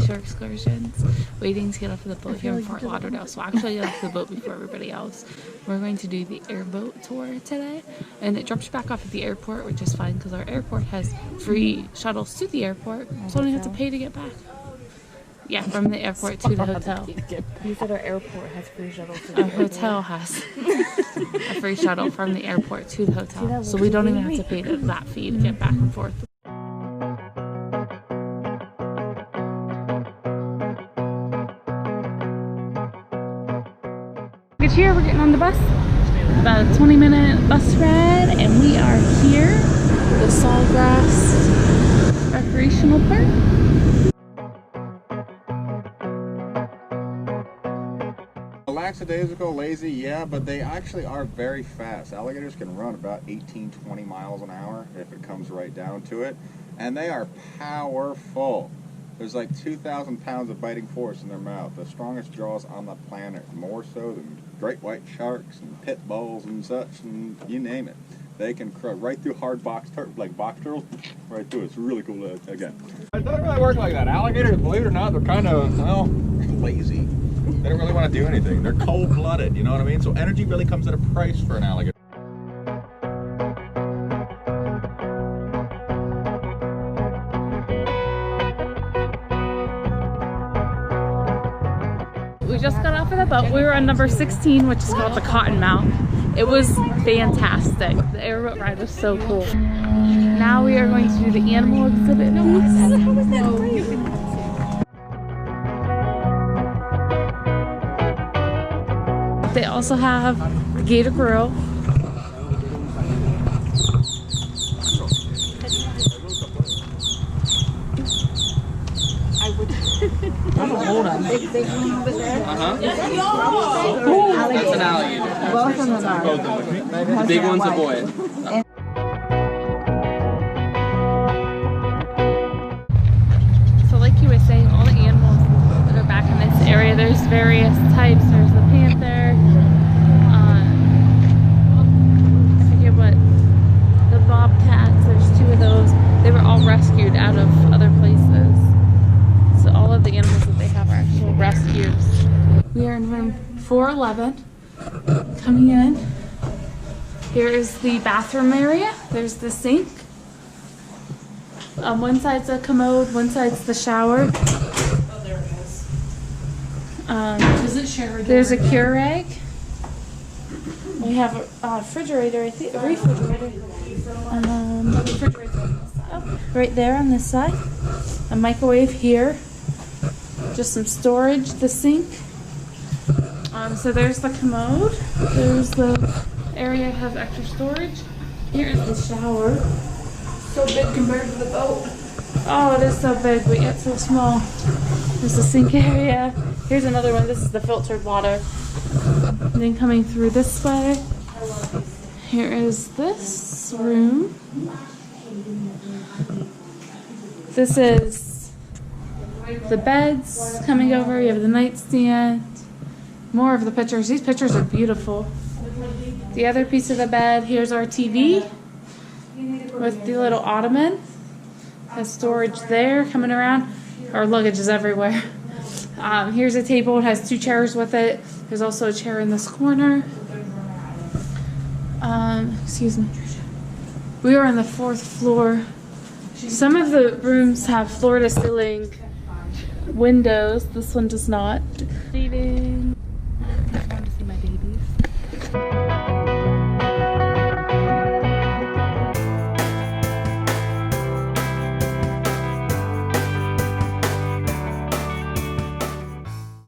seashore excursions, waiting to get off of the boat here in Fort Lauderdale. So actually get off the boat before everybody else. We're going to do the Airboat tour today, and it drops you back off at the airport, which is fine because our airport has free shuttles to the airport, so only have to pay to get back. Yeah, from the airport to the hotel. You said our airport has free shuttles to the Our hotel has a free shuttle from the airport to the hotel, so we don't even have to pay that fee to get back and forth. Here we're getting on the bus, about a 20-minute bus ride, and we are here at the Sawgrass Recreational Park. Lackadaisical, lazy, yeah, but they actually are very fast. Alligators can run about 18-20 miles an hour if it comes right down to it, and they are powerful. There's like 2,000 pounds of biting force in their mouth, the strongest jaws on the planet, more so than great white sharks and pit bulls and such, and you name it. They can crawl right through hard box turtles, right through it. It's really cool again. It doesn't really work like that. Alligators, believe it or not, they're kind of, well, lazy. They don't really want to do anything. They're cold-blooded, you know what I mean? So energy really comes at a price for an alligator. We just got off of the boat. We were on number 16, which is called the Cottonmouth. It was fantastic. The airboat ride was so cool. Now we are going to do the animal exhibit. They also have the Gator Grill. Hold on. Big one over there. That's an alligator. Both of them are. The big one's a boy. So like you were saying, all the animals that are back in this area, there's various types. There's the panther. I forget what. The bobcats, there's 2 of those. They were all rescued out of other places. So all of the animals that they have are actual rescues. We are in room 411. Coming in. Here is the bathroom area. There's the sink. One side's a commode, one side's the shower. Oh, there it is. Does it share a door? There's a Keurig. We have a refrigerator, I think. A refrigerator. Right there on this side. A microwave here. Just some storage, the sink. So there's the commode. There's the area that has extra storage. Here is the shower. So big compared to the boat. Oh, it is so big, but yet so small. There's the sink area. Here's another one. This is the filtered water. And then coming through this way, here is this room. This is the beds coming over. You have the nightstand. More of the pictures. These pictures are beautiful. The other piece of the bed, here's our TV with the little ottoman. Has storage there coming around. Our luggage is everywhere. Here's a table. It has 2 chairs with it. There's also a chair in this corner. Excuse me. We are on the 4th floor. Some of the rooms have floor-to-ceiling windows. This one does not. Seating.